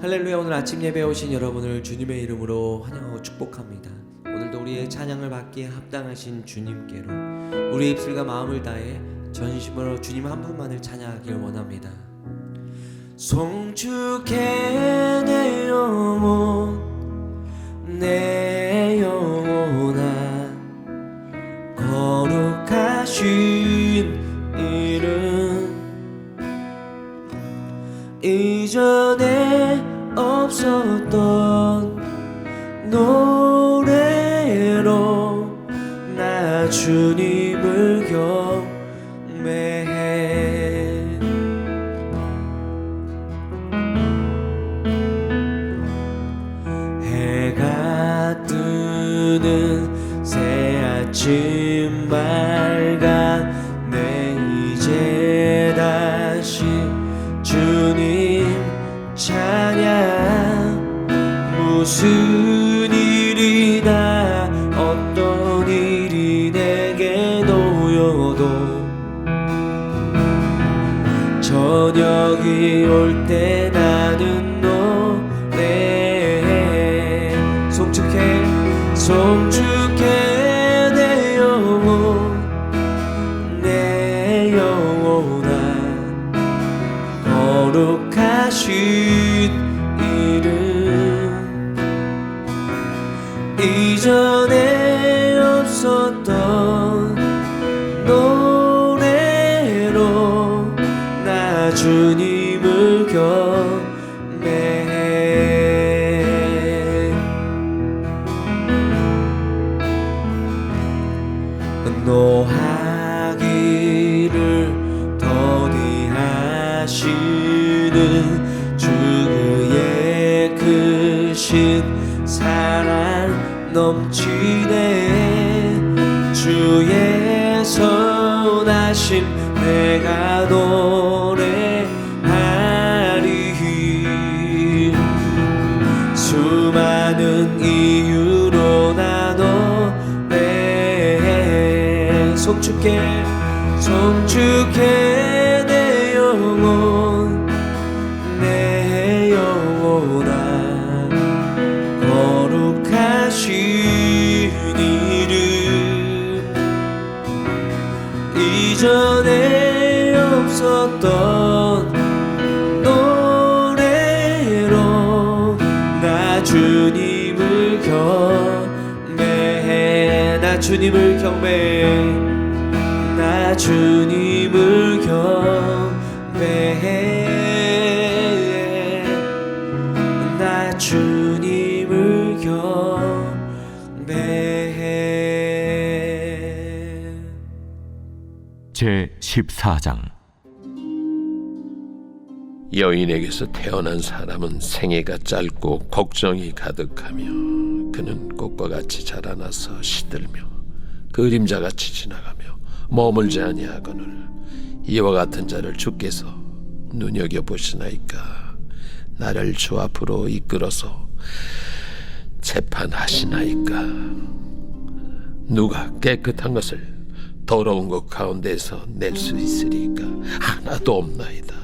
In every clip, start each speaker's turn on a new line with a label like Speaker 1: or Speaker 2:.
Speaker 1: 할렐루야. 오늘 아침 예배에 오신 여러분을 주님의 이름으로 환영하고 축복합니다. 오늘도 우리의 찬양을 받기에 합당하신 주님께로 우리의 입술과 마음을 다해 전심으로 주님 한 분만을 찬양하길 원합니다. 송축해 내 영혼 내 영혼아 거룩하신 이름 이전에 없었던 노래로 나 주님을 경배해. 해가 뜨는 새 아침 밝았네. 이제 다시 주님 찬양. 무슨 일이나 어떤 일이 내게 놓여도 저녁이 올 때 나는 노래해. 송축해 내 영혼 내 영혼아 거룩하신 이름 이전에 없었던 노래로 나 주님을 경배해. 노하기를 더디하시는 주의 크신 사랑 넘치네. 주의 선하심 내가 노래하리. 수많은 이유로 나 노래해. 송축해 내 영혼 내 영혼아 거룩하신 이름 이전에 없었던 노래로 나 주님을 경배해. 나 주님을 경배해. 나 주님을 경배해. 나 주님을 경배해.
Speaker 2: 제14장.
Speaker 3: 여인에게서 태어난 사람은 생애가 짧고 걱정이 가득하며 그는 꽃과 같이 자라나서 시들며 그림자같이 지나가며 머물지 아니하거늘 이와 같은 자를 주께서 눈여겨보시나이까. 나를 주 앞으로 이끌어서 재판하시나이까. 누가 깨끗한 것을 더러운 것 가운데서 낼 수 있으리까. 하나도 없나이다.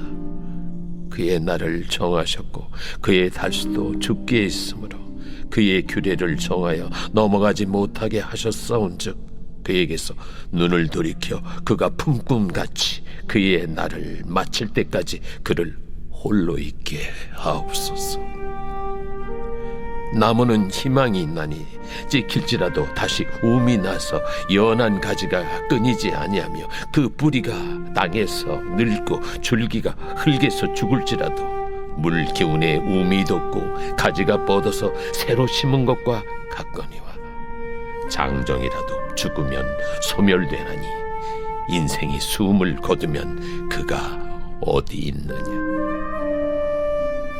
Speaker 3: 그의 날을 정하셨고 그의 달수도 주께 있으므로 그의 규례를 정하여 넘어가지 못하게 하셨사온즉 그에게서 눈을 돌이켜 그가 품꿈같이 그의 날을 마칠 때까지 그를 홀로 있게 하옵소서. 나무는 희망이 있나니 찍힐지라도 다시 움이 나서 연한 가지가 끊이지 아니하며 그 뿌리가 땅에서 늙고 줄기가 흙에서 죽을지라도 물 기운에 움이 돋고 가지가 뻗어서 새로 심은 것과 같거니와 장정이라도 죽으면 소멸되나니 인생이 숨을 거두면 그가 어디 있느냐.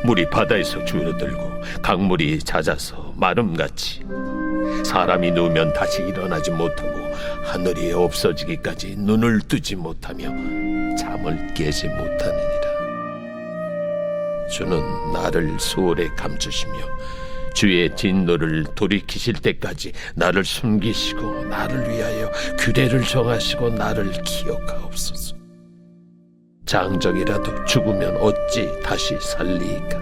Speaker 3: 물이 바다에서 줄어들고 강물이 잦아서 마름같이 사람이 누우면 다시 일어나지 못하고 하늘이 없어지기까지 눈을 뜨지 못하며 잠을 깨지 못하느니라. 주는 나를 소홀에 감추시며 주의 진노를 돌이키실 때까지 나를 숨기시고 나를 위하여 규례를 정하시고 나를 기억하옵소서. 장정이라도 죽으면 어찌 다시 살리이까.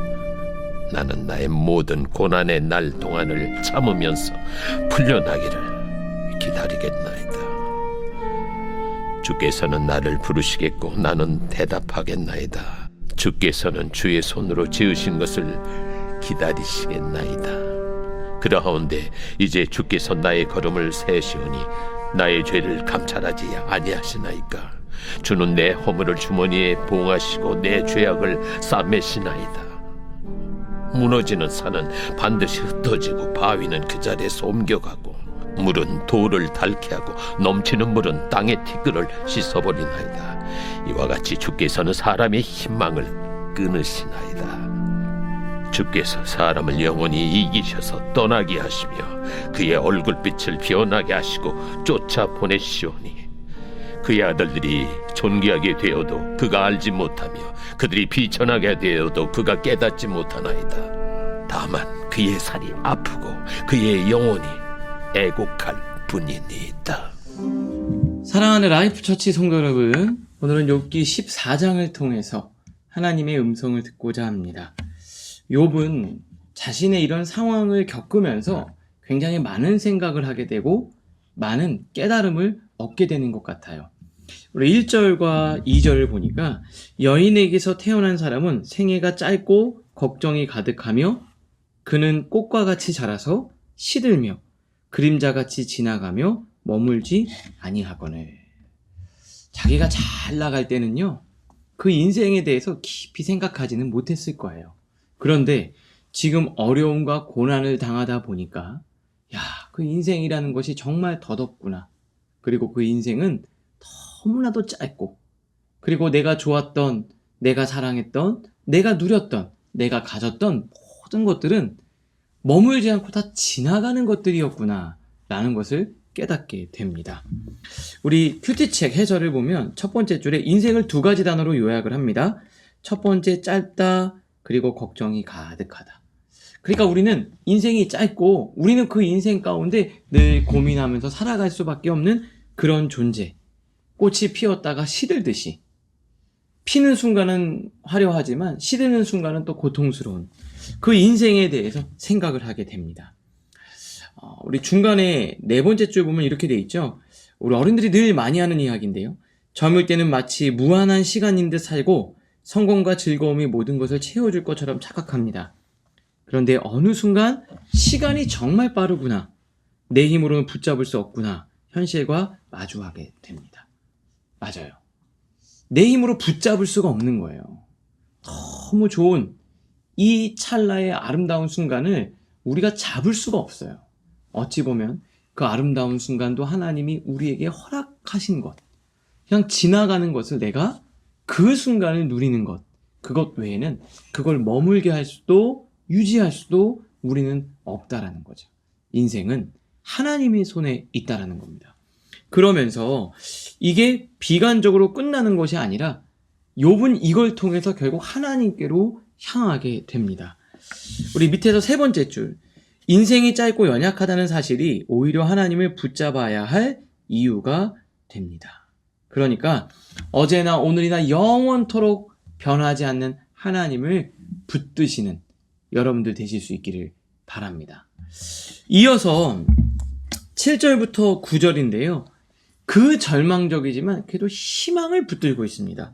Speaker 3: 나는 나의 모든 고난의 날 동안을 참으면서 풀려나기를 기다리겠나이다. 주께서는 나를 부르시겠고 나는 대답하겠나이다. 주께서는 주의 손으로 지으신 것을 기다리시겠나이다. 그러하온데 이제 주께서 나의 걸음을 세시오니 나의 죄를 감찰하지 아니하시나이까. 주는 내 허물을 주머니에 봉하시고 내 죄악을 싸매시나이다. 무너지는 산은 반드시 흩어지고 바위는 그 자리에서 옮겨가고 물은 돌을 닳게 하고 넘치는 물은 땅의 티끌을 씻어버리나이다. 이와 같이 주께서는 사람의 희망을 끊으시나이다. 주께서 사람을 영원히 이기셔서 떠나게 하시며 그의 얼굴빛을 변하게 하시고 쫓아보내시오니 그의 아들들이 존귀하게 되어도 그가 알지 못하며 그들이 비천하게 되어도 그가 깨닫지 못하나이다. 다만 그의 살이 아프고 그의 영혼이 애곡할 뿐이니이다.
Speaker 2: 사랑하는 라이프 처치 성도 여러분, 오늘은 욥기 14장을 통해서 하나님의 음성을 듣고자 합니다. 욥은 자신의 이런 상황을 겪으면서 굉장히 많은 생각을 하게 되고 많은 깨달음을 얻게 되는 것 같아요. 우리 1절과 2절을 보니까 여인에게서 태어난 사람은 생애가 짧고 걱정이 가득하며 그는 꽃과 같이 자라서 시들며 그림자같이 지나가며 머물지 아니하거늘. 자기가 잘 나갈 때는요, 그 인생에 대해서 깊이 생각하지는 못했을 거예요. 그런데 지금 어려움과 고난을 당하다 보니까 야, 그 인생이라는 것이 정말 덧없구나. 그리고 그 인생은 너무나도 짧고, 그리고 내가 좋았던, 내가 사랑했던, 내가 누렸던, 내가 가졌던 모든 것들은 머물지 않고 다 지나가는 것들이었구나 라는 것을 깨닫게 됩니다. 우리 큐티책 해설을 보면 첫 번째 줄에 인생을 두 가지 단어로 요약을 합니다. 첫 번째 짧다, 그리고 걱정이 가득하다. 그러니까 우리는 인생이 짧고 우리는 그 인생 가운데 늘 고민하면서 살아갈 수밖에 없는 그런 존재. 꽃이 피었다가 시들듯이 피는 순간은 화려하지만 시드는 순간은 또 고통스러운 그 인생에 대해서 생각을 하게 됩니다. 우리 중간에 네 번째 줄 보면 이렇게 돼 있죠. 우리 어른들이 늘 많이 하는 이야기인데요. 젊을 때는 마치 무한한 시간인 듯 살고 성공과 즐거움이 모든 것을 채워줄 것처럼 착각합니다. 그런데 어느 순간 시간이 정말 빠르구나. 내 힘으로는 붙잡을 수 없구나. 현실과 마주하게 됩니다. 맞아요. 내 힘으로 붙잡을 수가 없는 거예요. 너무 좋은 이 찰나의 아름다운 순간을 우리가 잡을 수가 없어요. 어찌 보면 그 아름다운 순간도 하나님이 우리에게 허락하신 것, 그냥 지나가는 것을 내가 그 순간을 누리는 것, 그것 외에는 그걸 머물게 할 수도 유지할 수도 우리는 없다라는 거죠. 인생은 하나님의 손에 있다라는 겁니다. 그러면서 이게 비관적으로 끝나는 것이 아니라 욥은 이걸 통해서 결국 하나님께로 향하게 됩니다. 우리 밑에서 세 번째 줄, 인생이 짧고 연약하다는 사실이 오히려 하나님을 붙잡아야 할 이유가 됩니다. 그러니까 어제나 오늘이나 영원토록 변하지 않는 하나님을 붙드시는 여러분들 되실 수 있기를 바랍니다. 이어서 7절부터 9절인데요. 그 절망적이지만 그래도 희망을 붙들고 있습니다.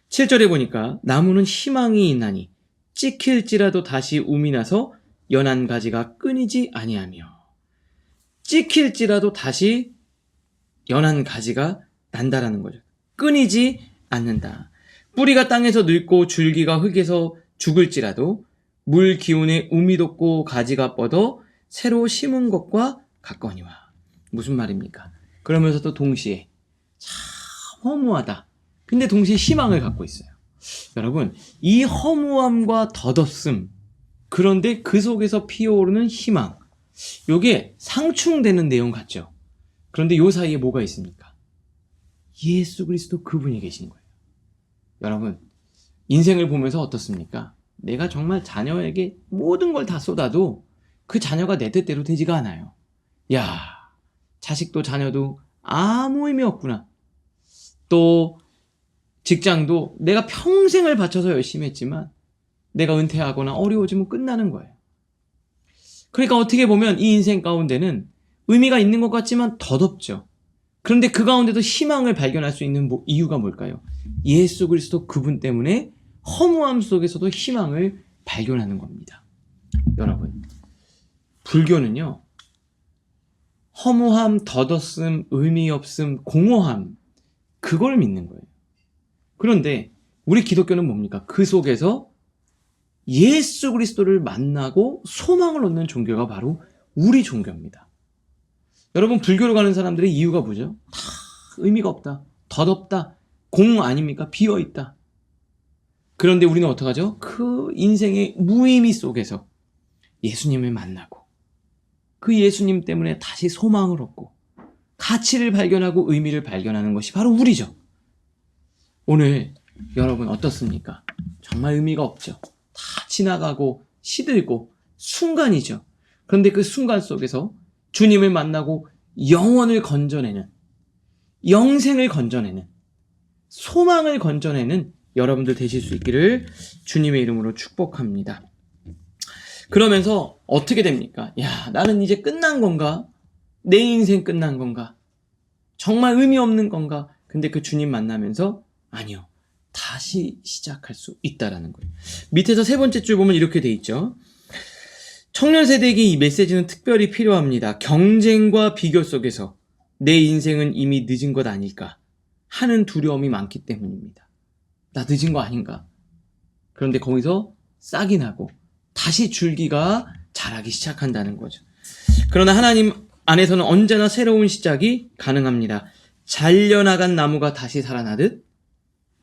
Speaker 2: 7절에 보니까 나무는 희망이 있나니 찍힐지라도 다시 움이 나서 연한 가지가 끊이지 아니하며, 찍힐지라도 다시 연한 가지가 난다라는 거죠. 끊이지 않는다. 뿌리가 땅에서 늙고 줄기가 흙에서 죽을지라도 물 기운에 움이 돋고 가지가 뻗어 새로 심은 것과 같거니와. 무슨 말입니까? 그러면서도 동시에 참 허무하다. 근데 동시에 희망을 갖고 있어요. 여러분, 이 허무함과 덧없음, 그런데 그 속에서 피어오르는 희망, 요게 상충되는 내용 같죠? 그런데 요 사이에 뭐가 있습니까? 예수 그리스도 그분이 계신 거예요. 여러분, 인생을 보면서 어떻습니까? 내가 정말 자녀에게 모든 걸 다 쏟아도 그 자녀가 내 뜻대로 되지가 않아요. 야, 자식도 자녀도 아무 의미 없구나. 또 직장도 내가 평생을 바쳐서 열심히 했지만 내가 은퇴하거나 어려워지면 끝나는 거예요. 그러니까 어떻게 보면 이 인생 가운데는 의미가 있는 것 같지만 덧없죠. 그런데 그 가운데도 희망을 발견할 수 있는 이유가 뭘까요? 예수 그리스도 그분 때문에 허무함 속에서도 희망을 발견하는 겁니다. 여러분, 불교는요, 허무함, 덧없음, 의미 없음, 공허함, 그걸 믿는 거예요. 그런데 우리 기독교는 뭡니까? 그 속에서 예수 그리스도를 만나고 소망을 얻는 종교가 바로 우리 종교입니다. 여러분, 불교로 가는 사람들의 이유가 뭐죠? 다 의미가 없다, 덧없다, 공 아닙니까? 비어있다. 그런데 우리는 어떡하죠? 그 인생의 무의미 속에서 예수님을 만나고 그 예수님 때문에 다시 소망을 얻고 가치를 발견하고 의미를 발견하는 것이 바로 우리죠. 오늘 여러분 어떻습니까? 정말 의미가 없죠. 다 지나가고 시들고 순간이죠. 그런데 그 순간 속에서 주님을 만나고 영혼을 건져내는, 영생을 건져내는, 소망을 건져내는 여러분들 되실 수 있기를 주님의 이름으로 축복합니다. 그러면서 어떻게 됩니까? 야, 나는 이제 끝난 건가? 내 인생 끝난 건가? 정말 의미 없는 건가? 근데 그 주님 만나면서 아니요, 다시 시작할 수 있다라는 거예요. 밑에서 세 번째 줄 보면 이렇게 돼 있죠. 청년 세대에게 이 메시지는 특별히 필요합니다. 경쟁과 비교 속에서 내 인생은 이미 늦은 것 아닐까 하는 두려움이 많기 때문입니다. 나 늦은 거 아닌가? 그런데 거기서 싹이 나고 다시 줄기가 자라기 시작한다는 거죠. 그러나 하나님 안에서는 언제나 새로운 시작이 가능합니다. 잘려나간 나무가 다시 살아나듯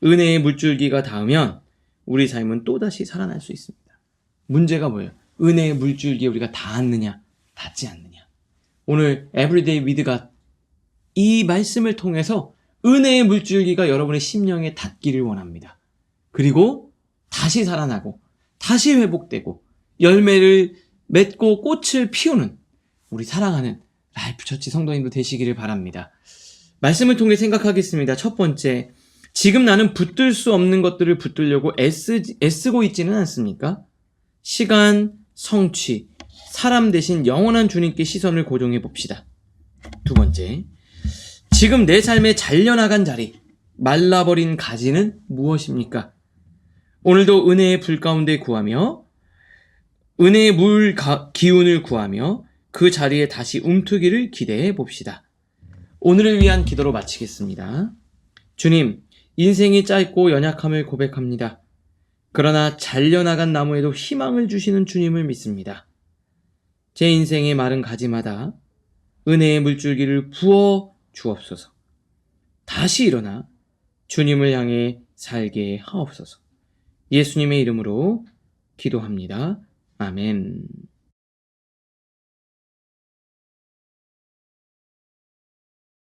Speaker 2: 은혜의 물줄기가 닿으면 우리 삶은 또다시 살아날 수 있습니다. 문제가 뭐예요? 은혜의 물줄기에 우리가 닿았느냐, 닿지 않느냐. 오늘 Everyday with God 이 말씀을 통해서 은혜의 물줄기가 여러분의 심령에 닿기를 원합니다. 그리고 다시 살아나고 다시 회복되고 열매를 맺고 꽃을 피우는 우리 사랑하는 라이프 처치 성도님도 되시기를 바랍니다. 말씀을 통해 생각하겠습니다. 첫 번째, 지금 나는 붙들 수 없는 것들을 붙들려고 애쓰고 있지는 않습니까? 시간, 성취, 사람 대신 영원한 주님께 시선을 고정해 봅시다. 두 번째, 지금 내 삶에 잘려나간 자리, 말라버린 가지는 무엇입니까? 오늘도 은혜의 불 가운데 구하며 은혜의 기운을 구하며 그 자리에 다시 움트기를 기대해 봅시다. 오늘을 위한 기도로 마치겠습니다. 주님, 인생이 짧고 연약함을 고백합니다. 그러나 잘려나간 나무에도 희망을 주시는 주님을 믿습니다. 제 인생의 마른 가지마다 은혜의 물줄기를 부어 주옵소서. 다시 일어나 주님을 향해 살게 하옵소서. 예수님의 이름으로 기도합니다. 아멘.